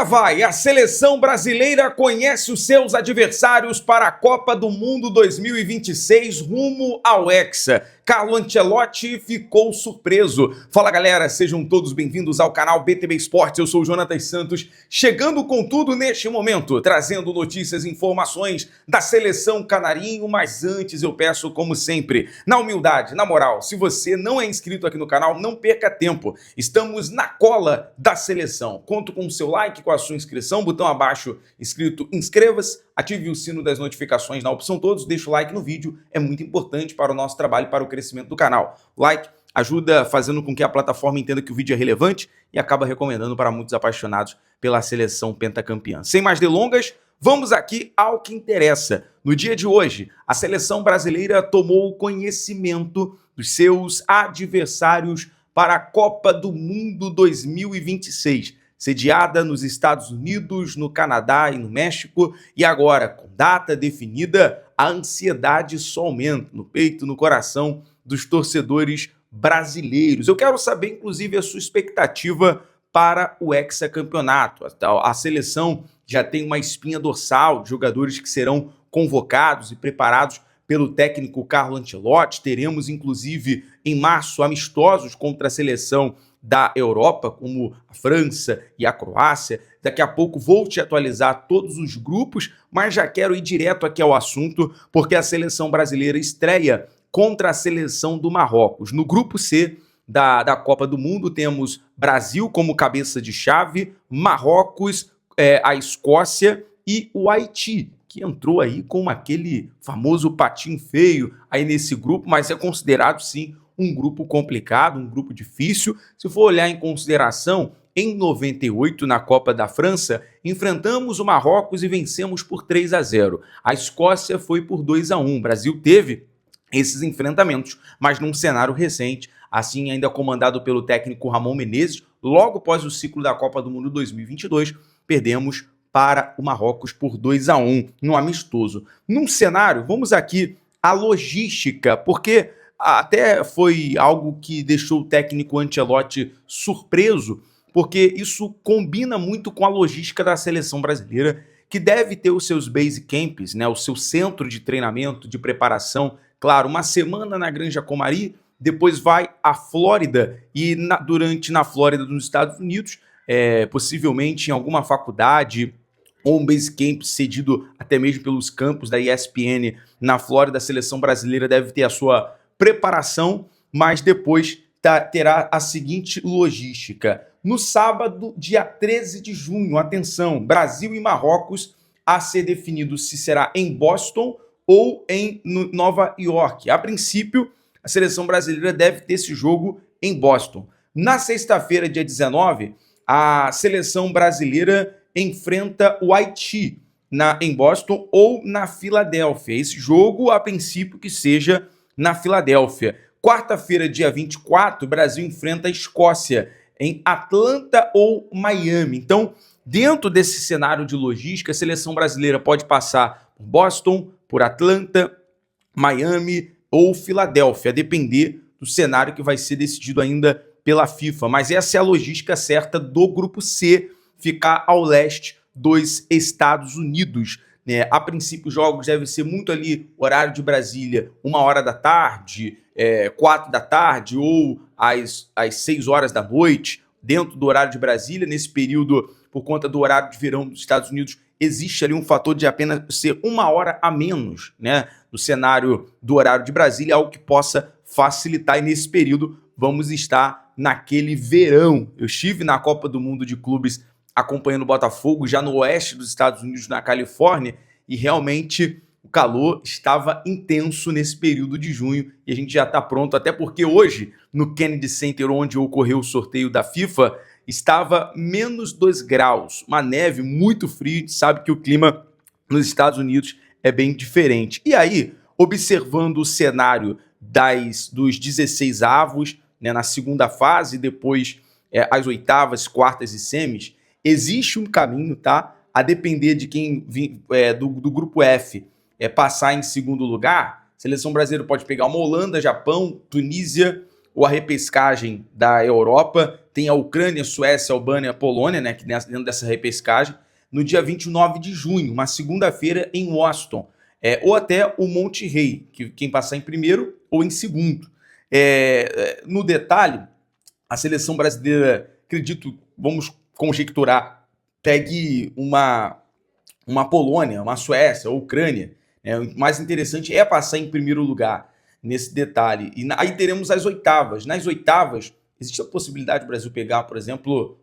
Agora vai, a seleção brasileira conhece os seus adversários para a Copa do Mundo 2026 rumo ao Hexa. Carlo Ancelotti ficou surpreso. Fala galera, sejam todos bem-vindos ao canal BTB Esportes, eu sou o Jonatas Santos, chegando com tudo neste momento, trazendo notícias e informações da seleção canarinho, mas antes eu peço, como sempre, na humildade, na moral, se você não é inscrito aqui no canal, não perca tempo, estamos na cola da seleção. Conto com o seu like, com a sua inscrição, botão abaixo escrito inscreva-se, ative o sino das notificações na opção todos, deixa o like no vídeo, é muito importante para o nosso trabalho e para o crescimento do canal. O like ajuda fazendo com que a plataforma entenda que o vídeo é relevante e acaba recomendando para muitos apaixonados pela seleção pentacampeã. Sem mais delongas, vamos aqui ao que interessa. No dia de hoje, a seleção brasileira tomou conhecimento dos seus adversários para a Copa do Mundo 2026, sediada nos Estados Unidos, no Canadá e no México, e agora, com data definida, a ansiedade só aumenta no peito, no coração dos torcedores brasileiros. Eu quero saber, inclusive, a sua expectativa para o hexacampeonato. A seleção já tem uma espinha dorsal de jogadores que serão convocados e preparados pelo técnico Carlo Ancelotti. Teremos, inclusive, em março, amistosos contra a seleção da Europa, como a França e a Croácia. Daqui a pouco vou te atualizar todos os grupos, mas já quero ir direto aqui ao assunto, porque a seleção brasileira estreia contra a seleção do Marrocos. No grupo C da Copa do Mundo temos Brasil como cabeça de chave, Marrocos, a Escócia e o Haiti, que entrou aí com aquele famoso patinho feio aí nesse grupo, mas é considerado sim um grupo complicado, um grupo difícil. Se for olhar em consideração, em 98, na Copa da França, enfrentamos o Marrocos e vencemos por 3-0. A Escócia foi por 2-1. O Brasil teve esses enfrentamentos, mas num cenário recente, assim ainda comandado pelo técnico Ramon Menezes, logo após o ciclo da Copa do Mundo 2022, perdemos para o Marrocos por 2-1 no amistoso. Num cenário, vamos aqui à logística, porque até foi algo que deixou o técnico Ancelotti surpreso, porque isso combina muito com a logística da seleção brasileira, que deve ter os seus base camps, né, o seu centro de treinamento, de preparação. Claro, uma semana na Granja Comari, depois vai à Flórida e na Flórida, nos Estados Unidos, possivelmente em alguma faculdade ou um base camp cedido até mesmo pelos campos da ESPN na Flórida. A seleção brasileira deve ter a sua preparação, mas depois terá a seguinte logística. No sábado, dia 13 de junho, atenção, Brasil e Marrocos, a ser definido se será em Boston ou em Nova York. A princípio, a seleção brasileira deve ter esse jogo em Boston. Na sexta-feira, dia 19, a seleção brasileira enfrenta o Haiti em Boston ou na Filadélfia. Esse jogo, a princípio, que seja na Filadélfia. Quarta-feira, dia 24, o Brasil enfrenta a Escócia em Atlanta ou Miami. Então, dentro desse cenário de logística, a seleção brasileira pode passar por Boston, por Atlanta, Miami ou Filadélfia, a depender do cenário que vai ser decidido ainda pela FIFA. Mas essa é a logística certa do grupo C, ficar ao leste dos Estados Unidos. A princípio, os jogos devem ser muito ali, horário de Brasília, 1h da tarde, 4 da tarde ou às 6 horas da noite, dentro do horário de Brasília. Nesse período, por conta do horário de verão dos Estados Unidos, existe ali um fator de apenas ser 1 hora a menos, né, no cenário do horário de Brasília, algo que possa facilitar, e nesse período vamos estar naquele verão. Eu estive na Copa do Mundo de Clubes acompanhando o Botafogo, já no oeste dos Estados Unidos, na Califórnia, e realmente o calor estava intenso nesse período de junho, e a gente já está pronto, até porque hoje, no Kennedy Center, onde ocorreu o sorteio da FIFA, estava menos 2 graus, uma neve, muito frio. A gente sabe que o clima nos Estados Unidos é bem diferente. E aí, observando o cenário dos 16 avos, né, na segunda fase, depois as oitavas, quartas e semis, existe um caminho, tá? A depender de quem do grupo F passar em segundo lugar. A seleção brasileira pode pegar uma Holanda, Japão, Tunísia, ou a repescagem da Europa, tem a Ucrânia, Suécia, Albânia, Polônia, né, que dentro dessa repescagem, no dia 29 de junho, uma segunda-feira em Washington, ou até o Monte Rei, que quem passar em primeiro ou em segundo. No detalhe, a seleção brasileira, acredito, vamos conjecturar, pegue uma Polônia, uma Suécia ou Ucrânia. O mais interessante é passar em primeiro lugar nesse detalhe. E aí teremos as oitavas. Nas oitavas, existe a possibilidade do Brasil pegar, por exemplo,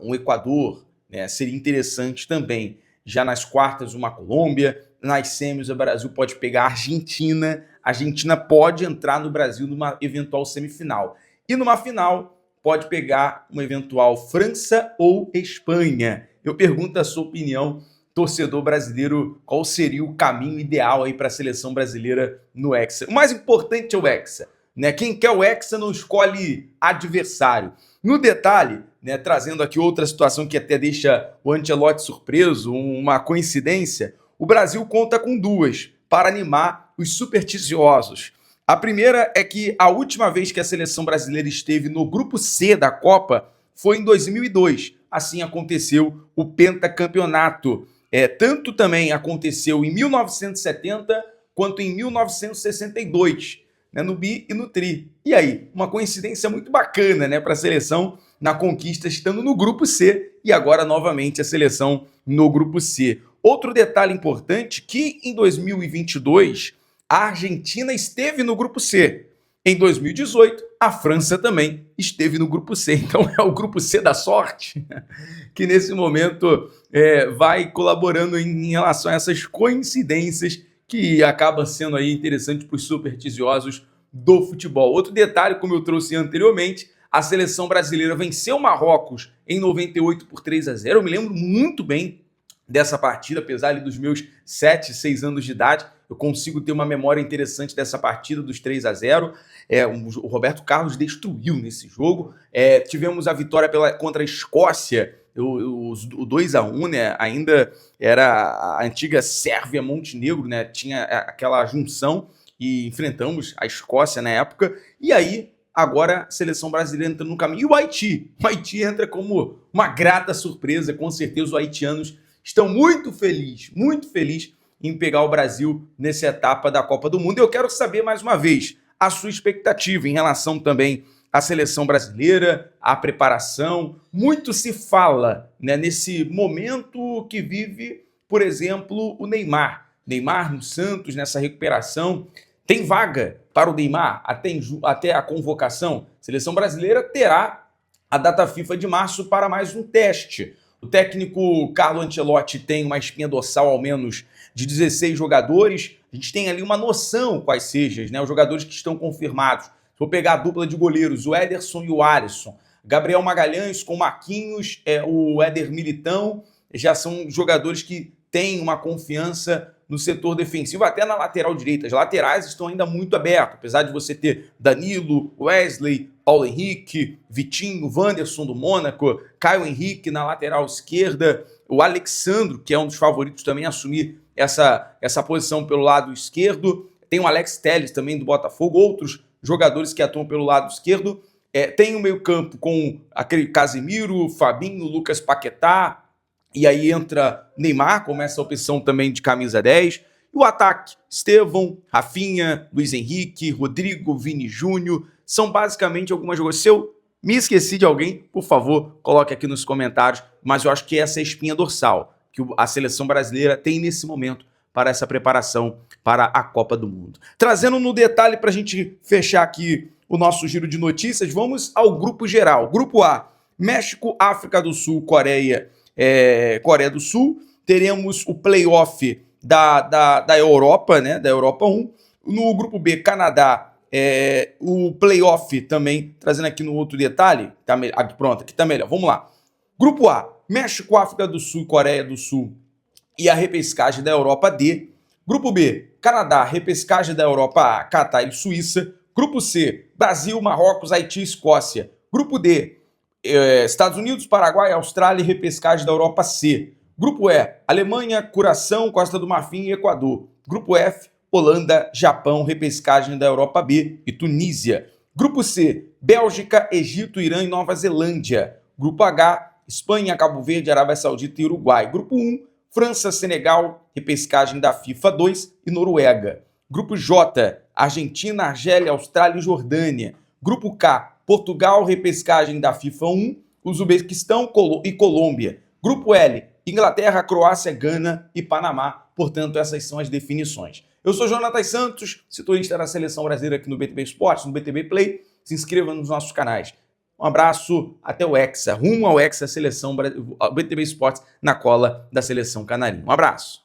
um Equador, né? Seria interessante também. Já nas quartas, uma Colômbia. Nas semis, o Brasil pode pegar a Argentina. A Argentina pode entrar no Brasil numa eventual semifinal. E numa final, pode pegar uma eventual França ou Espanha. Eu pergunto a sua opinião, torcedor brasileiro, qual seria o caminho ideal aí para a seleção brasileira no Hexa? O mais importante é o Hexa, né? Quem quer o Hexa não escolhe adversário. No detalhe, né, trazendo aqui outra situação que até deixa o Ancelotti surpreso, uma coincidência, o Brasil conta com duas para animar os supersticiosos. A primeira é que a última vez que a seleção brasileira esteve no grupo C da Copa foi em 2002. Assim aconteceu o pentacampeonato. Tanto também aconteceu em 1970 quanto em 1962, né, no bi e no tri. E aí, uma coincidência muito bacana, né, para a seleção na conquista estando no grupo C e agora novamente a seleção no grupo C. Outro detalhe importante que em 2022 a Argentina esteve no grupo C. Em 2018, a França também esteve no grupo C. Então é o grupo C da sorte que nesse momento vai colaborando em relação a essas coincidências que acabam sendo aí interessantes para os supersticiosos do futebol. Outro detalhe, como eu trouxe anteriormente, a seleção brasileira venceu o Marrocos em 98 por 3-0. Eu me lembro muito bem dessa partida, apesar dos meus 7, 6 anos de idade. Eu consigo ter uma memória interessante dessa partida dos 3-0. O Roberto Carlos destruiu nesse jogo. Tivemos a vitória contra a Escócia, o 2-1, né? Ainda era a antiga Sérvia-Montenegro, né? Tinha aquela junção e enfrentamos a Escócia na época. E aí, agora a seleção brasileira entra no caminho. E o Haiti? O Haiti entra como uma grata surpresa. Com certeza os haitianos estão muito felizes em pegar o Brasil nessa etapa da Copa do Mundo. Eu quero saber, mais uma vez, a sua expectativa em relação também à seleção brasileira, à preparação. Muito se fala, né, nesse momento que vive, por exemplo, o Neymar. Neymar no Santos, nessa recuperação. Tem vaga para o Neymar até a convocação? A seleção brasileira terá a data FIFA de março para mais um teste. O técnico Carlo Ancelotti tem uma espinha dorsal ao menos de 16 jogadores. A gente tem ali uma noção quais sejam, né, os jogadores que estão confirmados. Se for pegar a dupla de goleiros, o Ederson e o Alisson, Gabriel Magalhães com Marquinhos, o Éder Militão, já são jogadores que têm uma confiança no setor defensivo, até na lateral direita. As laterais estão ainda muito abertas, apesar de você ter Danilo, Wesley, Paulo Henrique, Vitinho, Wanderson do Mônaco, Caio Henrique na lateral esquerda, o Alexandro, que é um dos favoritos também a assumir essa posição pelo lado esquerdo. Tem o Alex Telles também do Botafogo, outros jogadores que atuam pelo lado esquerdo. Tem o meio-campo com aquele Casemiro, Fabinho, Lucas Paquetá, e aí entra Neymar, como essa opção também de camisa 10. E o ataque, Estevão, Rafinha, Luiz Henrique, Rodrigo, Vini Júnior, são basicamente algumas jogadoras. Se eu me esqueci de alguém, por favor, coloque aqui nos comentários, mas eu acho que essa é a espinha dorsal que a seleção brasileira tem nesse momento para essa preparação para a Copa do Mundo. Trazendo no detalhe para a gente fechar aqui o nosso giro de notícias, vamos ao grupo geral. Grupo A, México, África do Sul, Coreia do Sul. Teremos o playoff da Europa, né, da Europa 1. No grupo B, Canadá, o playoff também, trazendo aqui no outro detalhe, aqui tá melhor, vamos lá. Grupo A, México, África do Sul, Coreia do Sul e a repescagem da Europa D. Grupo B, Canadá, repescagem da Europa A, Catar e Suíça. Grupo C, Brasil, Marrocos, Haiti e Escócia. Grupo D, Estados Unidos, Paraguai, Austrália e repescagem da Europa C. Grupo E, Alemanha, Curaçao, Costa do Marfim e Equador. Grupo F, Holanda, Japão, repescagem da Europa B e Tunísia. Grupo C, Bélgica, Egito, Irã e Nova Zelândia. Grupo H, Espanha, Cabo Verde, Arábia Saudita e Uruguai. Grupo 1, França, Senegal, repescagem da FIFA 2 e Noruega. Grupo J, Argentina, Argélia, Austrália e Jordânia. Grupo K, Portugal, repescagem da FIFA 1, Uzbequistão e Colômbia. Grupo L, Inglaterra, Croácia, Gana e Panamá. Portanto, essas são as definições. Eu sou Jonatas Santos, setorista da Seleção Brasileira aqui no BTB Esportes, no BTB Play. Se inscreva nos nossos canais. Um abraço, até o Hexa, rumo ao Hexa, BTB Esportes na cola da Seleção Canarinho. Um abraço.